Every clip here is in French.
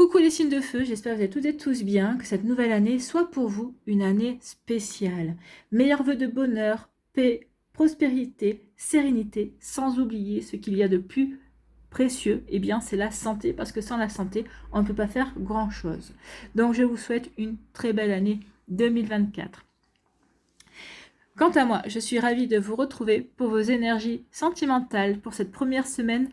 Coucou les signes de feu, j'espère que vous allez toutes et tous bien, que cette nouvelle année soit pour vous une année spéciale. Meilleurs vœux de bonheur, paix, prospérité, sérénité, sans oublier ce qu'il y a de plus précieux, eh bien c'est la santé, parce que sans la santé, on ne peut pas faire grand-chose. Donc je vous souhaite une très belle année 2024. Quant à moi, je suis ravie de vous retrouver pour vos énergies sentimentales pour cette première semaine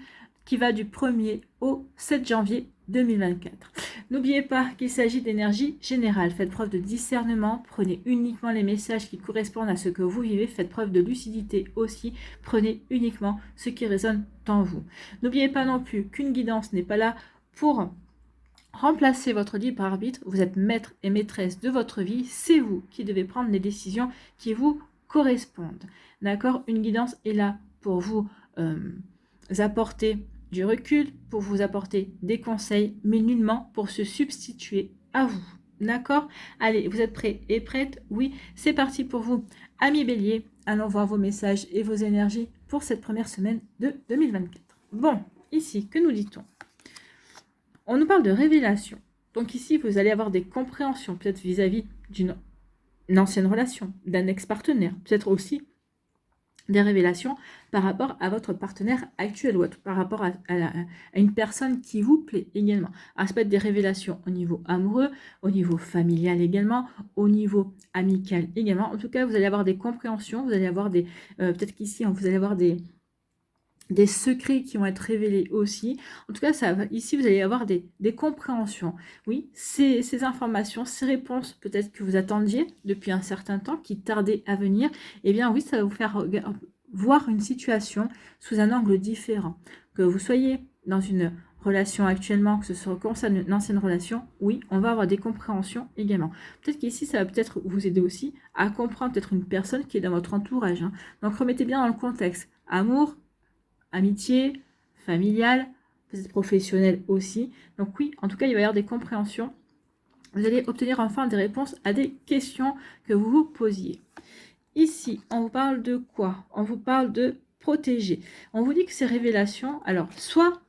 qui va du 1er au 7 janvier 2024. N'oubliez pas qu'il s'agit d'énergie générale. Faites preuve de discernement, prenez uniquement les messages qui correspondent à ce que vous vivez, faites preuve de lucidité aussi, prenez uniquement ce qui résonne en vous. N'oubliez pas non plus qu'une guidance n'est pas là pour remplacer votre libre arbitre, vous êtes maître et maîtresse de votre vie, c'est vous qui devez prendre les décisions qui vous correspondent. D'accord? Une guidance est là pour vous apporter du recul, pour vous apporter des conseils, mais nullement pour se substituer à vous. D'accord? Allez, vous êtes prêts et prêtes? Oui, c'est parti pour vous. Amis Bélier, allons voir vos messages et vos énergies pour cette première semaine de 2024. Bon, ici, que nous dit-on? On nous parle de révélation. Donc ici, vous allez avoir des compréhensions, peut-être vis-à-vis d'une ancienne relation, d'un ex-partenaire, peut-être aussi des révélations par rapport à votre partenaire actuel ou par rapport à une personne qui vous plaît également. Alors, ça peut être des révélations au niveau amoureux, au niveau familial également, au niveau amical également. En tout cas, vous allez avoir des compréhensions, vous allez avoir des... peut-être qu'ici, vous allez avoir des secrets qui vont être révélés aussi. En tout cas, ici, vous allez avoir des compréhensions. Oui, ces informations, ces réponses peut-être que vous attendiez depuis un certain temps, qui tardaient à venir, eh bien oui, ça va vous faire voir une situation sous un angle différent. Que vous soyez dans une relation actuellement, que ce concerne une ancienne relation, oui, on va avoir des compréhensions également. Peut-être qu'ici, ça va peut-être vous aider aussi à comprendre peut-être une personne qui est dans votre entourage. Hein. Donc, remettez bien dans le contexte. Amour, amitié, familiale, peut-être professionnelle aussi. Donc oui, en tout cas, il va y avoir des compréhensions. Vous allez obtenir enfin des réponses à des questions que vous vous posiez. Ici, on vous parle de quoi? On vous parle de protéger. On vous dit que ces révélations, alors, soit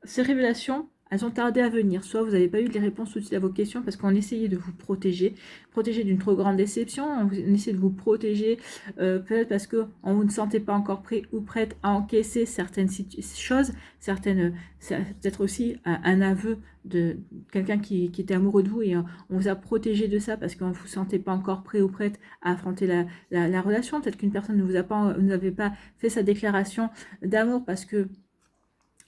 ces révélations, elles ont tardé à venir, soit vous n'avez pas eu les réponses tout de suite à vos questions parce qu'on essayait de vous protéger d'une trop grande déception, on essayait de vous protéger peut-être parce que vous ne sentez pas encore prêt ou prête à encaisser certaines choses, peut-être aussi un aveu de quelqu'un qui était amoureux de vous et on vous a protégé de ça parce qu'on ne vous sentait pas encore prêt ou prête à affronter la relation. Peut-être qu'une personne ne n'avait pas fait sa déclaration d'amour parce que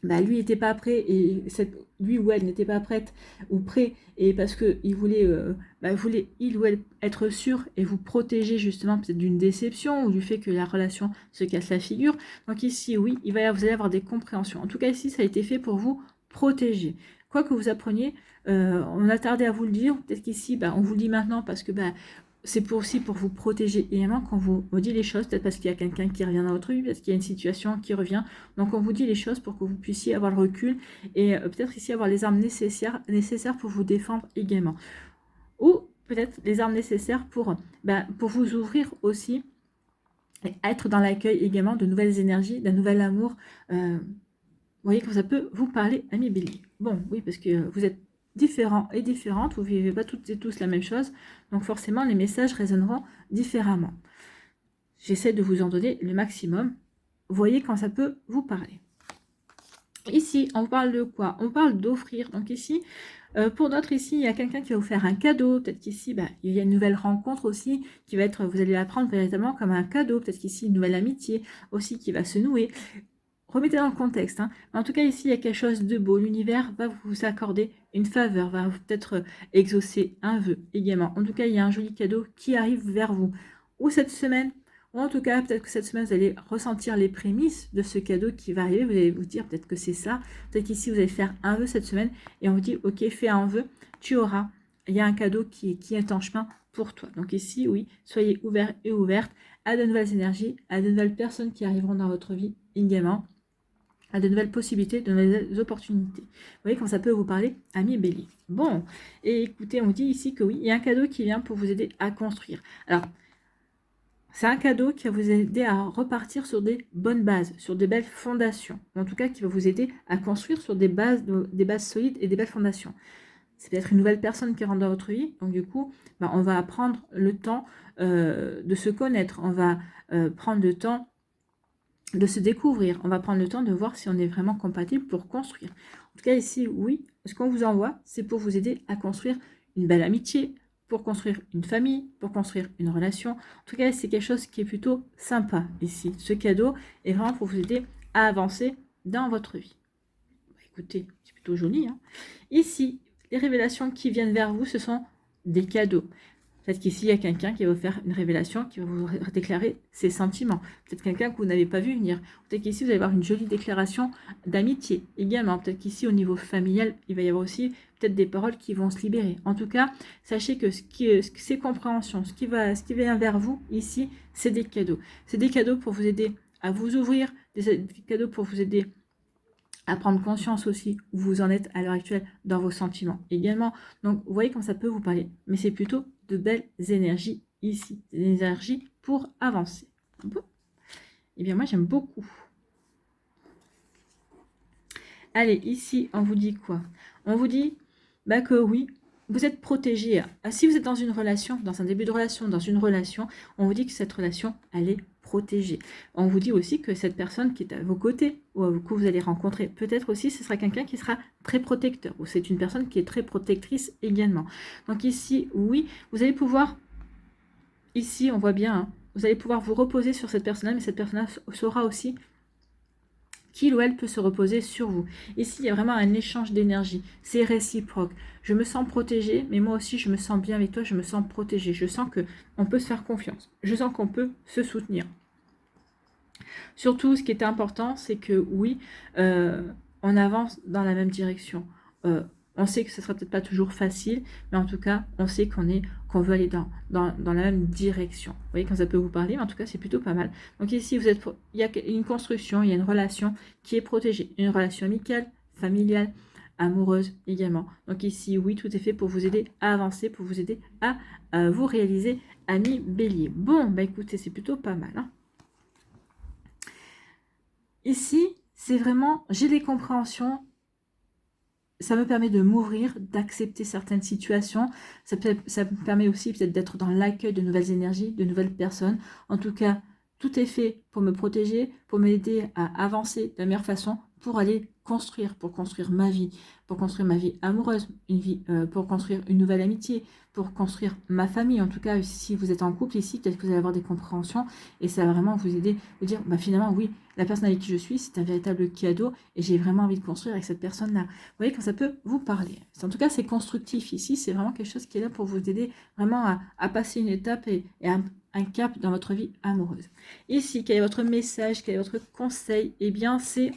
lui n'était pas prêt et lui ou elle n'était pas prête ou prêt et parce que il voulait il ou elle être sûr et vous protéger justement peut-être d'une déception ou du fait que la relation se casse la figure. Donc ici oui, vous allez avoir des compréhensions. En tout cas ici ça a été fait pour vous protéger. Quoi que vous appreniez, on a tardé à vous le dire. Peut-être qu'ici on vous le dit maintenant parce que c'est aussi pour vous protéger également quand vous dit les choses, peut-être parce qu'il y a quelqu'un qui revient dans votre vie, parce qu'il y a une situation qui revient. Donc on vous dit les choses pour que vous puissiez avoir le recul et peut-être ici avoir les armes nécessaires pour vous défendre également. Ou peut-être les armes nécessaires pour vous ouvrir aussi et être dans l'accueil également de nouvelles énergies, d'un nouvel amour. Vous voyez que ça peut vous parler, amis Bélier. Bon, oui, parce que vous êtes différents et différentes, vous ne vivez pas toutes et tous la même chose, donc forcément les messages résonneront différemment. J'essaie de vous en donner le maximum. Vous voyez quand ça peut vous parler. Ici, on parle de quoi? On parle d'offrir. Donc ici, pour d'autres, ici, il y a quelqu'un qui va vous faire un cadeau. Peut-être qu'ici, il y a une nouvelle rencontre aussi qui va être, vous allez la prendre véritablement comme un cadeau. Peut-être qu'ici, une nouvelle amitié aussi qui va se nouer. Remettez dans le contexte. Hein. En tout cas, ici, il y a quelque chose de beau. L'univers va vous accorder une faveur, va peut-être exaucer un vœu également. En tout cas, il y a un joli cadeau qui arrive vers vous. Ou cette semaine, ou en tout cas, peut-être que cette semaine, vous allez ressentir les prémices de ce cadeau qui va arriver. Vous allez vous dire peut-être que c'est ça. Peut-être qu'ici, vous allez faire un vœu cette semaine et on vous dit, ok, fais un vœu, tu auras. Il y a un cadeau qui est en chemin pour toi. Donc ici, oui, soyez ouverts et ouvertes à de nouvelles énergies, à de nouvelles personnes qui arriveront dans votre vie également, à de nouvelles possibilités, de nouvelles opportunités. Vous voyez quand ça peut vous parler, amis Bélier. Bon, et écoutez, on dit ici que oui, il y a un cadeau qui vient pour vous aider à construire. Alors, c'est un cadeau qui va vous aider à repartir sur des bonnes bases, sur des belles fondations. En tout cas, qui va vous aider à construire sur des bases solides et des belles fondations. c'est peut-être une nouvelle personne qui rentre dans votre vie. Donc du coup, bah, on va prendre le temps de se connaître. On va prendre le temps de se découvrir. On va prendre le temps de voir si on est vraiment compatible pour construire. En tout cas, ici, oui, ce qu'on vous envoie, c'est pour vous aider à construire une belle amitié, pour construire une famille, pour construire une relation. En tout cas, c'est quelque chose qui est plutôt sympa ici. Ce cadeau est vraiment pour vous aider à avancer dans votre vie. Bah, écoutez, c'est plutôt joli. Hein. Ici, les révélations qui viennent vers vous, ce sont des cadeaux. Peut-être qu'ici, il y a quelqu'un qui va vous faire une révélation, qui va vous déclarer ses sentiments. Peut-être quelqu'un que vous n'avez pas vu venir. Peut-être qu'ici, vous allez avoir une jolie déclaration d'amitié également. Peut-être qu'ici, au niveau familial, il va y avoir aussi peut-être des paroles qui vont se libérer. En tout cas, sachez que ces compréhensions, ce qui vient vers vous ici, c'est des cadeaux. C'est des cadeaux pour vous aider à vous ouvrir, des cadeaux pour vous aider à prendre conscience aussi où vous en êtes à l'heure actuelle dans vos sentiments également. Donc, vous voyez comme ça peut vous parler. Mais c'est plutôt de belles énergies ici. Des énergies pour avancer. Bon. Eh bien, moi, j'aime beaucoup. Allez, ici, on vous dit quoi? On vous dit bah, que oui, vous êtes protégé. Si vous êtes dans une relation, dans un début de relation, dans une relation, on vous dit que cette relation, elle est protégée. On vous dit aussi que cette personne qui est à vos côtés, ou que vous allez rencontrer, peut-être aussi, ce sera quelqu'un qui sera très protecteur, ou c'est une personne qui est très protectrice également. Donc ici, oui, vous allez pouvoir, ici, on voit bien, hein, vous allez pouvoir vous reposer sur cette personne-là, mais cette personne-là saura aussi qu'il ou elle peut se reposer sur vous. Ici, il y a vraiment un échange d'énergie. C'est réciproque. Je me sens protégée, mais moi aussi, je me sens bien avec toi. Je me sens protégée. Je sens qu'on peut se faire confiance. Je sens qu'on peut se soutenir. Surtout, ce qui est important, c'est que oui, on avance dans la même direction. On sait que ce ne sera peut-être pas toujours facile, mais en tout cas, on sait qu'on veut aller dans la même direction. Vous voyez, quand ça peut vous parler, mais en tout cas, c'est plutôt pas mal. Donc ici, il y a une construction, il y a une relation qui est protégée. Une relation amicale, familiale, amoureuse également. Donc ici, oui, tout est fait pour vous aider à avancer, pour vous aider à vous réaliser, ami Bélier. Bon, bah écoutez, c'est plutôt pas mal. Hein. Ici, c'est vraiment, j'ai des compréhensions, ça me permet de m'ouvrir, d'accepter certaines situations, ça me permet aussi peut-être d'être dans l'accueil de nouvelles énergies, de nouvelles personnes. En tout cas, tout est fait pour me protéger, pour m'aider à avancer de la meilleure façon, pour aller construire, pour construire ma vie amoureuse, pour construire une nouvelle amitié, pour construire ma famille. En tout cas, si vous êtes en couple ici, peut-être que vous allez avoir des compréhensions et ça va vraiment vous aider, vous dire, bah, finalement, oui, la personne avec qui je suis, c'est un véritable cadeau et j'ai vraiment envie de construire avec cette personne-là. Vous voyez, quand ça peut vous parler. En tout cas, c'est constructif ici, c'est vraiment quelque chose qui est là pour vous aider vraiment à passer une étape et un cap dans votre vie amoureuse. Ici, quel est votre message, quel est votre conseil? Eh bien, c'est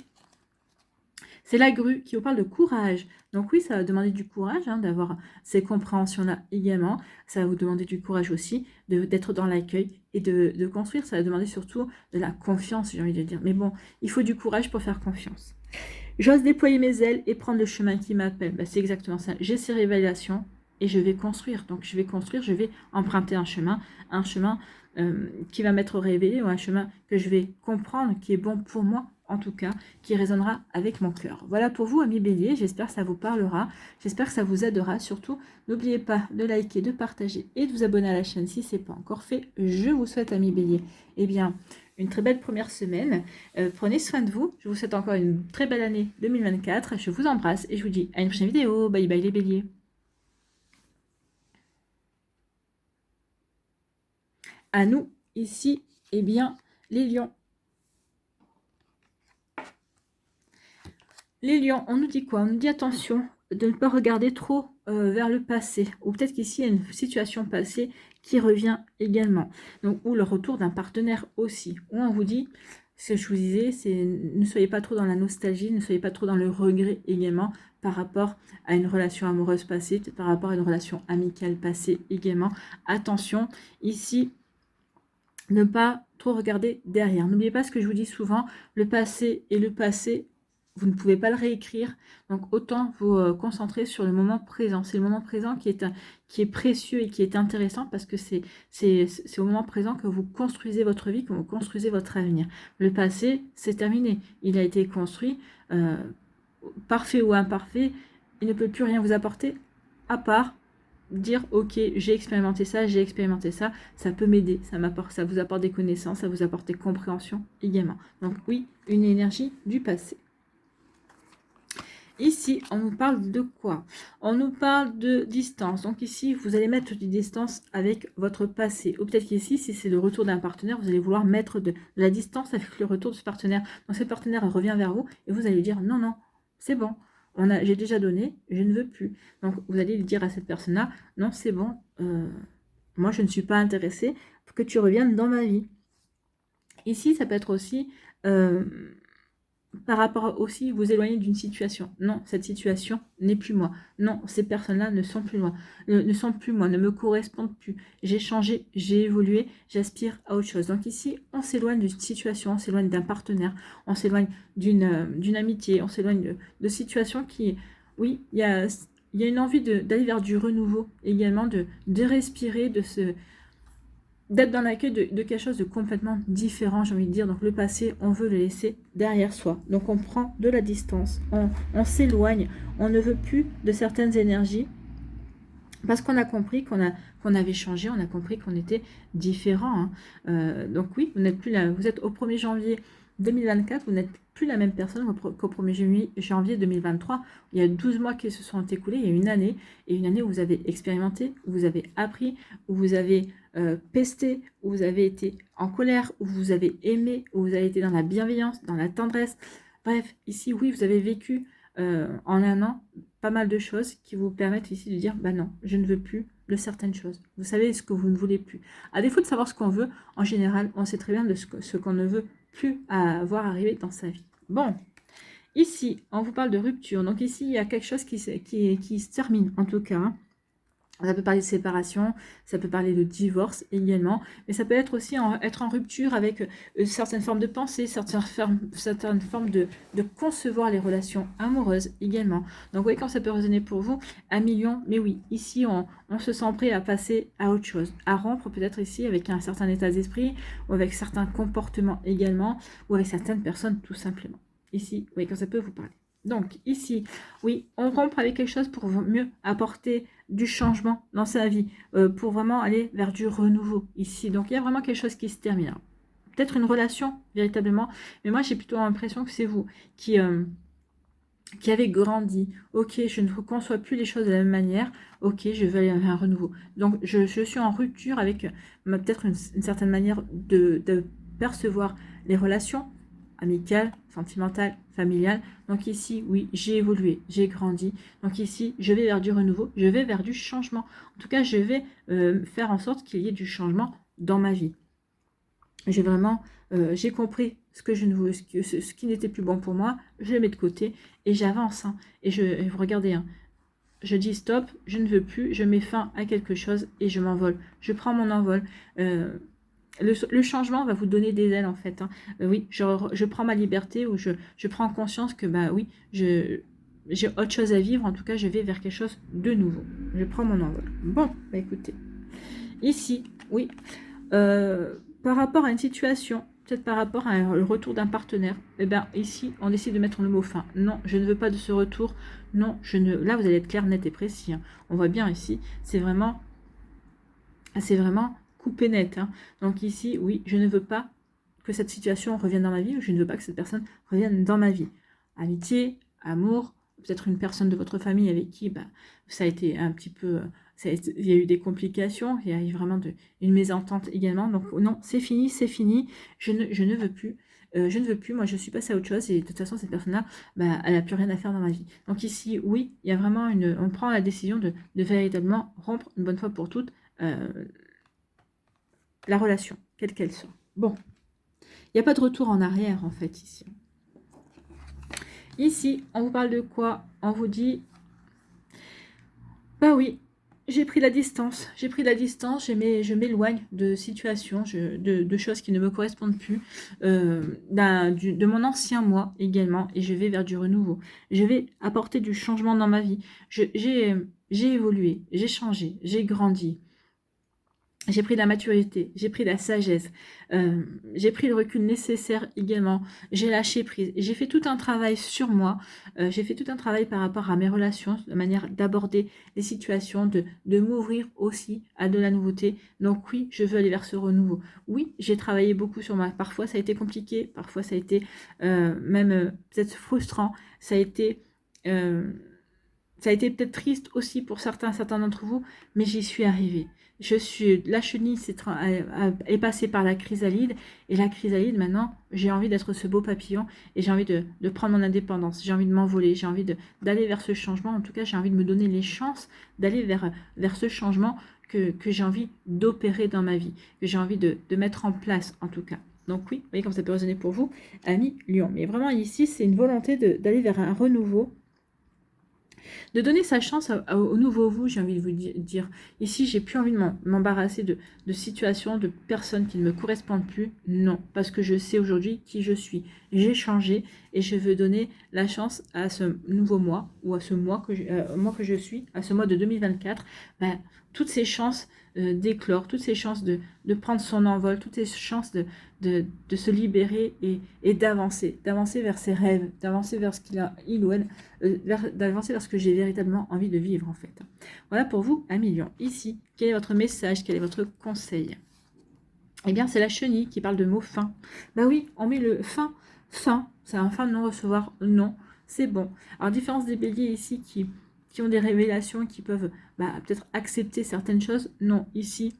la grue qui vous parle de courage. Donc oui, ça va demander du courage, hein, d'avoir ces compréhensions-là également. Ça va vous demander du courage aussi, d'être dans l'accueil et de construire. Ça va demander surtout de la confiance, j'ai envie de dire. Mais bon, il faut du courage pour faire confiance. J'ose déployer mes ailes et prendre le chemin qui m'appelle. Ben, c'est exactement ça. J'ai ces révélations et je vais construire. Donc je vais construire, je vais emprunter un chemin qui va m'être révélé ou un chemin que je vais comprendre, qui est bon pour moi en tout cas, qui résonnera avec mon cœur. Voilà pour vous, amis Bélier, j'espère que ça vous parlera, j'espère que ça vous aidera. Surtout, n'oubliez pas de liker, de partager et de vous abonner à la chaîne si ce n'est pas encore fait. Je vous souhaite, amis Bélier, eh bien, une très belle première semaine. Prenez soin de vous, je vous souhaite encore une très belle année 2024. Je vous embrasse et je vous dis à une prochaine vidéo. Bye bye les Béliers. À nous, ici, eh bien, les lions. Les lions, on nous dit quoi? On nous dit attention de ne pas regarder trop vers le passé. Ou peut-être qu'ici, il y a une situation passée qui revient également. Donc, ou le retour d'un partenaire aussi. Ou on vous dit, ce que je vous disais, c'est ne soyez pas trop dans la nostalgie, ne soyez pas trop dans le regret également par rapport à une relation amoureuse passée, par rapport à une relation amicale passée également. Attention, ici, ne pas trop regarder derrière. N'oubliez pas ce que je vous dis souvent, le passé est le passé, vous ne pouvez pas le réécrire, donc autant vous concentrer sur le moment présent. C'est le moment présent qui est précieux et qui est intéressant parce que c'est au moment présent que vous construisez votre vie, que vous construisez votre avenir. Le passé, c'est terminé. Il a été construit, parfait ou imparfait, il ne peut plus rien vous apporter à part dire ok, j'ai expérimenté ça, ça peut m'aider, ça vous apporte des connaissances, ça vous apporte des compréhensions également. Donc oui, une énergie du passé. Ici, on nous parle de quoi? On nous parle de distance. Donc ici, vous allez mettre des distances avec votre passé. Ou peut-être qu'ici, si c'est le retour d'un partenaire, vous allez vouloir mettre de la distance avec le retour de ce partenaire. Donc ce partenaire revient vers vous et vous allez lui dire non, non, c'est bon. J'ai déjà donné, je ne veux plus. Donc vous allez lui dire à cette personne-là, non, c'est bon, moi je ne suis pas intéressée pour que tu reviennes dans ma vie. Ici, ça peut être aussi... par rapport aussi, vous éloigner d'une situation. Non, cette situation n'est plus moi. Non, ces personnes-là ne sont plus loin, ne sont plus moi, ne me correspondent plus. J'ai changé, j'ai évolué, j'aspire à autre chose. Donc ici, on s'éloigne d'une situation, on s'éloigne d'un partenaire, on s'éloigne d'une amitié, on s'éloigne de situations qui... Oui, il y a une envie d'aller vers du renouveau, également de respirer, d'être dans l'accueil de quelque chose de complètement différent, j'ai envie de dire. Donc le passé, on veut le laisser derrière soi. Donc on prend de la distance, on s'éloigne, on ne veut plus de certaines énergies parce qu'on a compris qu'on avait changé, on a compris qu'on était différent. Donc oui, vous n'êtes plus là, vous êtes au 1er janvier 2024, vous n'êtes plus la même personne qu'au 1er janvier 2023. Il y a 12 mois qui se sont écoulés, il y a une année, et une année où vous avez expérimenté, où vous avez appris, où vous avez pesté, où vous avez été en colère, où vous avez aimé, où vous avez été dans la bienveillance, dans la tendresse. Bref, ici, oui, vous avez vécu en un an pas mal de choses qui vous permettent ici de dire, bah non, je ne veux plus de certaines choses. Vous savez ce que vous ne voulez plus. À défaut de savoir ce qu'on veut, en général, on sait très bien de ce qu'on ne veut plus à voir arriver dans sa vie. Bon, ici, on vous parle de rupture. Donc ici, il y a quelque chose qui se termine, en tout cas. Ça peut parler de séparation, ça peut parler de divorce également, mais ça peut être aussi être en rupture avec certaines formes de pensée, certaines formes de concevoir les relations amoureuses également. Donc vous voyez quand ça peut résonner pour vous, 1 million, mais oui, ici on se sent prêt à passer à autre chose, à rompre peut-être ici avec un certain état d'esprit, ou avec certains comportements également, ou avec certaines personnes tout simplement. Ici, vous voyez quand ça peut vous parler. Donc ici, oui, on rompt avec quelque chose pour mieux apporter du changement dans sa vie, pour vraiment aller vers du renouveau ici. Donc il y a vraiment quelque chose qui se termine. Peut-être une relation véritablement, mais moi j'ai plutôt l'impression que c'est vous qui avez grandi. Ok, je ne conçois plus les choses de la même manière. Ok, je veux aller vers un renouveau. Donc je suis en rupture avec peut-être une certaine manière de percevoir les relations amicale, sentimentale, familiale. Donc ici, oui, j'ai évolué, j'ai grandi. Donc ici, je vais vers du renouveau, je vais vers du changement. En tout cas, je vais faire en sorte qu'il y ait du changement dans ma vie. J'ai compris ce que je ne veux, ce qui n'était plus bon pour moi, je le mets de côté et j'avance. Et vous regardez, je dis stop, je ne veux plus, je mets fin à quelque chose et je m'envole. Je prends mon envol. Le changement va vous donner des ailes en fait. Oui, je prends ma liberté ou je prends conscience que bah oui, j'ai autre chose à vivre. En tout cas, je vais vers quelque chose de nouveau. Je prends mon envol. Bon, bah écoutez. Ici, oui, par rapport à une situation, peut-être par rapport à le retour d'un partenaire, eh bien ici, on décide de mettre le mot fin. Non, je ne veux pas de ce retour. Non, là, vous allez être clair, net et précis. On voit bien ici, c'est vraiment coupé net. Donc ici, oui, je ne veux pas que cette situation revienne dans ma vie, ou je ne veux pas que cette personne revienne dans ma vie. Amitié, amour, peut-être une personne de votre famille avec qui ça a été un petit peu... il y a eu des complications, il y a eu vraiment une mésentente également. Donc non, c'est fini, je ne veux plus. Je ne veux plus, moi je suis passée à autre chose et de toute façon cette personne-là, elle n'a plus rien à faire dans ma vie. Donc ici, oui, il y a vraiment on prend la décision de véritablement rompre une bonne fois pour toutes la relation, quelle qu'elle soit. Bon, il n'y a pas de retour en arrière en fait ici. Ici, on vous parle de quoi? On vous dit, bah oui, j'ai pris la distance, je m'éloigne de situations, de choses qui ne me correspondent plus, de mon ancien moi également, et je vais vers du renouveau. Je vais apporter du changement dans ma vie. J'ai évolué, j'ai changé, j'ai grandi. J'ai pris de la maturité, j'ai pris de la sagesse, j'ai pris le recul nécessaire également, j'ai lâché prise, j'ai fait tout un travail sur moi, j'ai fait tout un travail par rapport à mes relations, de manière d'aborder les situations, de m'ouvrir aussi à de la nouveauté. Donc oui, je veux aller vers ce renouveau. Oui, j'ai travaillé beaucoup sur moi. Parfois ça a été compliqué, parfois ça a été même peut-être frustrant, ça a été... euh, ça a été peut-être triste aussi pour certains d'entre vous, mais j'y suis arrivée. La chenille est passée par la chrysalide, et la chrysalide, maintenant, j'ai envie d'être ce beau papillon, et j'ai envie de prendre mon indépendance, j'ai envie de m'envoler, j'ai envie d'aller vers ce changement, en tout cas, j'ai envie de me donner les chances d'aller vers ce changement que j'ai envie d'opérer dans ma vie, que j'ai envie de mettre en place, en tout cas. Donc oui, vous voyez comme ça peut résonner pour vous, ami Lion. Mais vraiment, ici, c'est une volonté d'aller vers un renouveau, de donner sa chance au nouveau vous, j'ai envie de vous dire. Ici, j'ai plus envie de m'embarrasser de situations, de personnes qui ne me correspondent plus. Non, parce que je sais aujourd'hui qui je suis. J'ai changé et je veux donner la chance à ce nouveau moi, ou à ce mois que je suis, à ce mois de 2024, ben, toutes ces chances d'éclore, toutes ces chances de prendre son envol, toutes ces chances de se libérer et d'avancer vers ses rêves, d'avancer vers ce il ou elle, d'avancer vers ce que j'ai véritablement envie de vivre en fait. Voilà pour vous, amis Lion. Ici, quel est votre message, quel est votre conseil? Eh bien, c'est la chenille qui parle de mots fin. Bah oui, on met le fin, c'est un fin de non-recevoir, non, c'est bon. Alors, différence des béliers ici qui ont des révélations, qui peuvent peut-être accepter certaines choses, non, ici,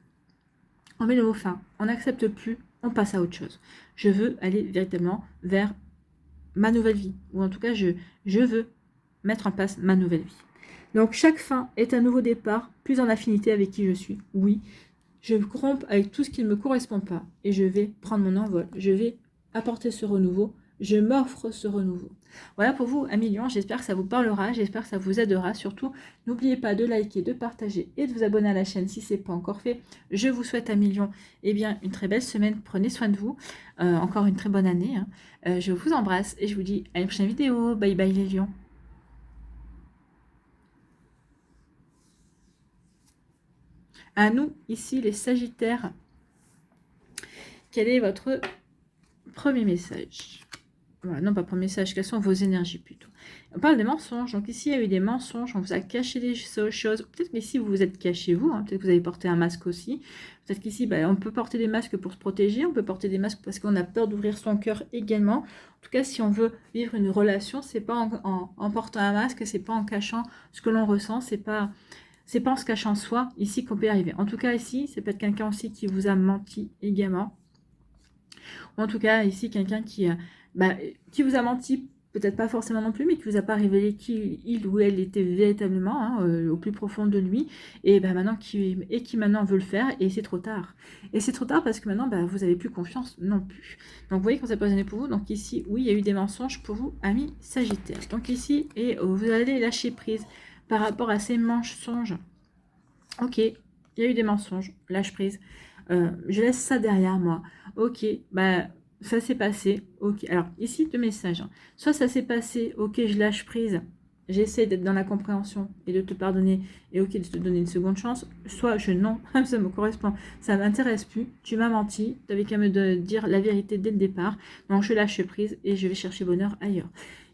on met le mot fin, on n'accepte plus, on passe à autre chose. Je veux aller véritablement vers ma nouvelle vie, ou en tout cas, je veux mettre en place ma nouvelle vie. Donc, chaque fin est un nouveau départ, plus en affinité avec qui je suis. Oui, je romps avec tout ce qui ne me correspond pas et je vais prendre mon envol. Je vais apporter ce renouveau. Je m'offre ce renouveau. Voilà pour vous, amis Lions. J'espère que ça vous parlera. J'espère que ça vous aidera. Surtout, n'oubliez pas de liker, de partager et de vous abonner à la chaîne si ce n'est pas encore fait. Je vous souhaite, amis Lions, une très belle semaine. Prenez soin de vous. Encore une très bonne année. Je vous embrasse et je vous dis à une prochaine vidéo. Bye bye les Lions. À nous, ici, les Sagittaires, quel est votre premier message? Voilà, non, pas premier message, quelles sont vos énergies plutôt? On parle des mensonges, donc ici, il y a eu des mensonges, on vous a caché des choses. Peut-être qu'ici, vous vous êtes caché, vous, peut-être que vous avez porté un masque aussi. Peut-être qu'ici, on peut porter des masques pour se protéger, on peut porter des masques parce qu'on a peur d'ouvrir son cœur également. En tout cas, si on veut vivre une relation, c'est pas en portant un masque, c'est pas en cachant ce que l'on ressent, c'est pas en se cachant soi, ici, qu'on peut y arriver. En tout cas, ici, c'est peut-être quelqu'un aussi qui vous a menti également. Ou en tout cas, ici, quelqu'un qui vous a menti, peut-être pas forcément non plus, mais qui vous a pas révélé qui il ou elle était véritablement, au plus profond de lui, et maintenant qui maintenant veut le faire, et c'est trop tard. Et c'est trop tard parce que maintenant, vous avez plus confiance non plus. Donc, vous voyez quand ça peut résonner pour vous. Donc ici, oui, il y a eu des mensonges pour vous, amis Sagittaires. Donc ici, vous allez lâcher prise par rapport à ces mensonges. Ok, il y a eu des mensonges, lâche prise. Je laisse ça derrière moi. Ok, ça s'est passé. Ok, alors ici, deux messages. Soit ça s'est passé, ok, je lâche prise. J'essaie d'être dans la compréhension et de te pardonner et ok, de te donner une seconde chance. Soit non, ça me correspond, ça ne m'intéresse plus. Tu m'as menti, tu avais qu'à me dire la vérité dès le départ. Donc je lâche prise et je vais chercher bonheur ailleurs.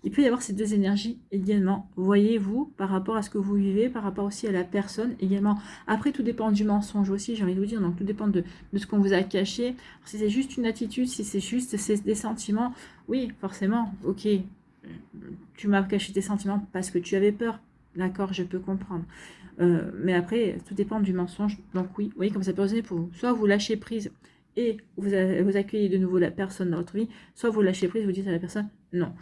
Il peut y avoir ces deux énergies également, voyez-vous, par rapport à ce que vous vivez, par rapport aussi à la personne également. Après, tout dépend du mensonge aussi, j'ai envie de vous dire, donc tout dépend de ce qu'on vous a caché. Alors, si c'est juste une attitude, si c'est juste des sentiments, oui, forcément, ok, tu m'as caché tes sentiments parce que tu avais peur, d'accord, je peux comprendre. Mais après, tout dépend du mensonge, donc oui, vous voyez comme ça peut résonner pour vous. Soit vous lâchez prise et vous accueillez de nouveau la personne dans votre vie, soit vous lâchez prise, vous dites à la personne, non,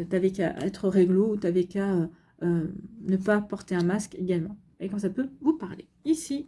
t'avais qu'à être réglo, ou t'avais qu'à ne pas porter un masque également. Et comme ça peut vous parler. Ici,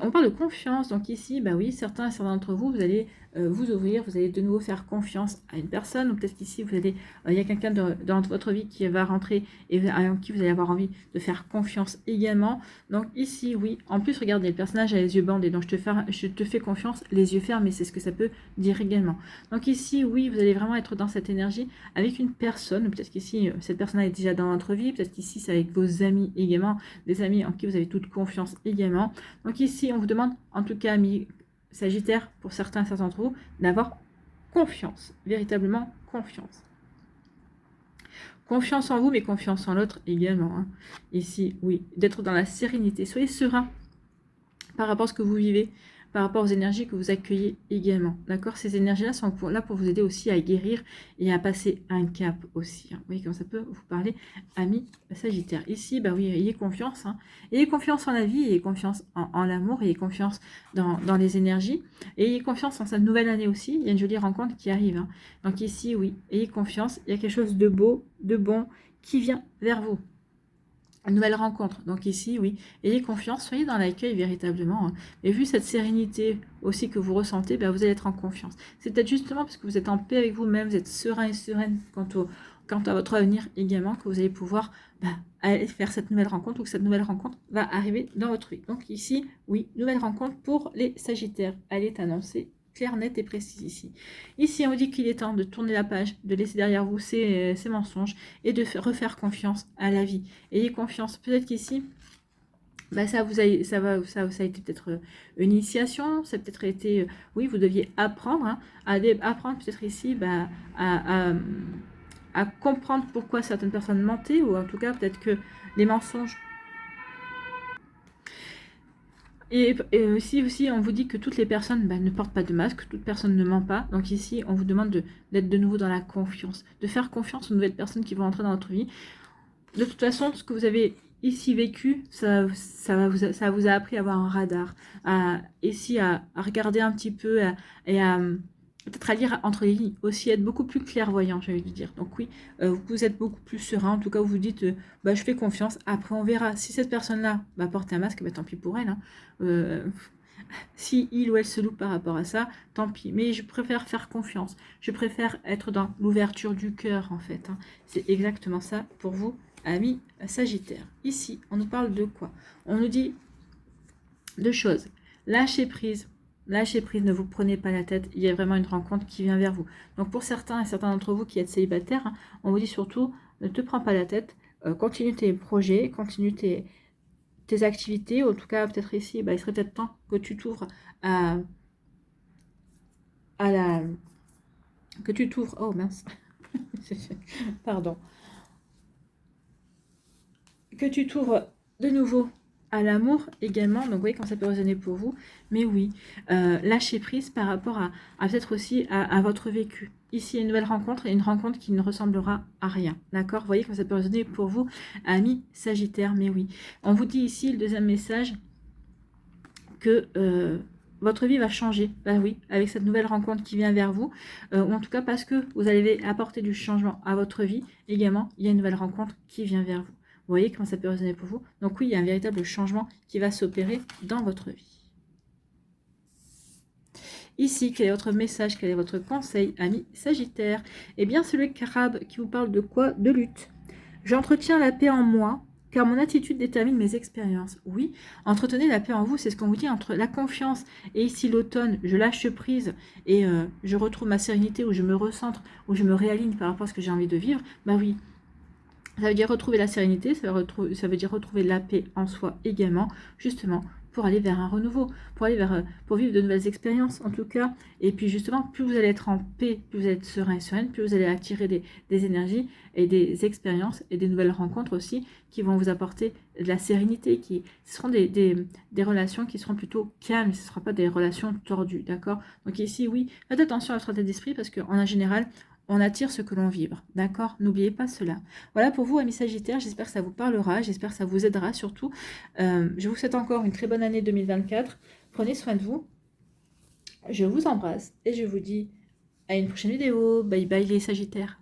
on parle de confiance, donc ici, oui, certains d'entre vous, vous allez vous ouvrir, vous allez de nouveau faire confiance à une personne, ou peut-être qu'ici, vous allez, il y a quelqu'un dans votre vie qui va rentrer et en qui vous allez avoir envie de faire confiance également. Donc ici, oui, en plus, regardez, le personnage a les yeux bandés, donc je te fais confiance, les yeux fermés, c'est ce que ça peut dire également. Donc ici, oui, vous allez vraiment être dans cette énergie avec une personne, peut-être qu'ici, cette personne est déjà dans votre vie, peut-être qu'ici, c'est avec vos amis également, des amis en qui vous avez toute confiance également. Donc ici, on vous demande, en tout cas, amis Sagittaire, pour certains d'entre vous, d'avoir confiance, véritablement confiance. Confiance en vous, mais confiance en l'autre également. Hein. Ici, oui, d'être dans la sérénité. Soyez serein par rapport à ce que vous vivez, par rapport aux énergies que vous accueillez également. D'accord? Ces énergies-là sont là pour vous aider aussi à guérir et à passer un cap aussi. Hein. Vous voyez comment ça peut vous parler, amis Sagittaire. Ici, bah oui, ayez confiance. Hein. Ayez confiance en la vie, ayez confiance en l'amour, ayez confiance dans les énergies. Et ayez confiance en cette nouvelle année aussi. Il y a une jolie rencontre qui arrive. Hein. Donc ici, oui, ayez confiance. Il y a quelque chose de beau, de bon qui vient vers vous. Une nouvelle rencontre. Donc ici, oui, ayez confiance, soyez dans l'accueil véritablement. Hein. Et vu cette sérénité aussi que vous ressentez, ben, vous allez être en confiance. C'est peut-être justement parce que vous êtes en paix avec vous-même, vous êtes serein et sereine quant à votre avenir également, que vous allez pouvoir aller faire cette nouvelle rencontre ou que cette nouvelle rencontre va arriver dans votre vie. Donc ici, oui, nouvelle rencontre pour les Sagittaires. Elle est annoncée claire, nette et précise ici. Ici, on vous dit qu'il est temps de tourner la page, de laisser derrière vous ces mensonges et de refaire confiance à la vie. Ayez confiance. Peut-être qu'ici, ça a été peut-être une initiation, ça a peut-être été, oui, vous deviez apprendre, hein, apprendre peut-être ici à comprendre pourquoi certaines personnes mentaient, ou en tout cas peut-être que les mensonges. Et aussi, on vous dit que toutes les personnes ne portent pas de masque, toute personne ne ment pas. Donc ici, on vous demande d'être de nouveau dans la confiance, de faire confiance aux nouvelles personnes qui vont entrer dans votre vie. De toute façon, ce que vous avez ici vécu, ça vous a appris à avoir un radar, à regarder un petit peu et à peut-être à lire entre les lignes, aussi être beaucoup plus clairvoyant, j'ai envie de dire. Donc oui, vous êtes beaucoup plus serein, en tout cas vous vous dites, je fais confiance, après on verra. Si cette personne-là porte un masque, tant pis pour elle. Hein. Si il ou elle se loupe par rapport à ça, tant pis. Mais je préfère faire confiance. Je préfère être dans l'ouverture du cœur, en fait. Hein. C'est exactement ça pour vous, amis Sagittaire. Ici, on nous parle de quoi? On nous dit deux choses. Lâchez prise. Lâchez prise, ne vous prenez pas la tête. Il y a vraiment une rencontre qui vient vers vous. Donc pour certains et certains d'entre vous qui êtes célibataires, hein, on vous dit surtout, ne te prends pas la tête. Continue tes projets, continue tes activités, en tout cas peut-être ici, il serait peut-être temps que tu t'ouvres oh mince, pardon, que tu t'ouvres de nouveau à l'amour également, donc vous voyez quand ça peut résonner pour vous, mais oui, lâchez prise par rapport à peut-être aussi à votre vécu. Ici, une nouvelle rencontre et une rencontre qui ne ressemblera à rien, d'accord? Vous voyez quand ça peut résonner pour vous, amis Sagittaire, mais oui. On vous dit ici, le deuxième message, que votre vie va changer, oui, avec cette nouvelle rencontre qui vient vers vous, ou en tout cas parce que vous allez apporter du changement à votre vie, également, il y a une nouvelle rencontre qui vient vers vous. Vous voyez comment ça peut résonner pour vous? Donc oui, il y a un véritable changement qui va s'opérer dans votre vie. Ici, quel est votre message? Quel est votre conseil, ami Sagittaire? Eh bien, c'est le crabe qui vous parle de quoi? De lutte. J'entretiens la paix en moi, car mon attitude détermine mes expériences. Oui, entretenez la paix en vous, c'est ce qu'on vous dit, entre la confiance et ici l'automne, je lâche prise et je retrouve ma sérénité, où je me recentre, où je me réaligne par rapport à ce que j'ai envie de vivre. Oui, ça veut dire retrouver la sérénité, ça veut dire retrouver la paix en soi également, justement, pour aller vers un renouveau, pour vivre de nouvelles expériences en tout cas. Et puis justement, plus vous allez être en paix, plus vous allez être serein et sereine, plus vous allez attirer des énergies et des expériences et des nouvelles rencontres aussi qui vont vous apporter de la sérénité. Ce seront des relations qui seront plutôt calmes, ce ne sera pas des relations tordues, d'accord? Donc ici, oui, faites attention à votre état d'esprit parce qu'en général, on attire ce que l'on vibre, d'accord? N'oubliez pas cela. Voilà pour vous, amis Sagittaires, j'espère que ça vous parlera, j'espère que ça vous aidera surtout. Je vous souhaite encore une très bonne année 2024. Prenez soin de vous. Je vous embrasse et je vous dis à une prochaine vidéo. Bye bye les Sagittaires.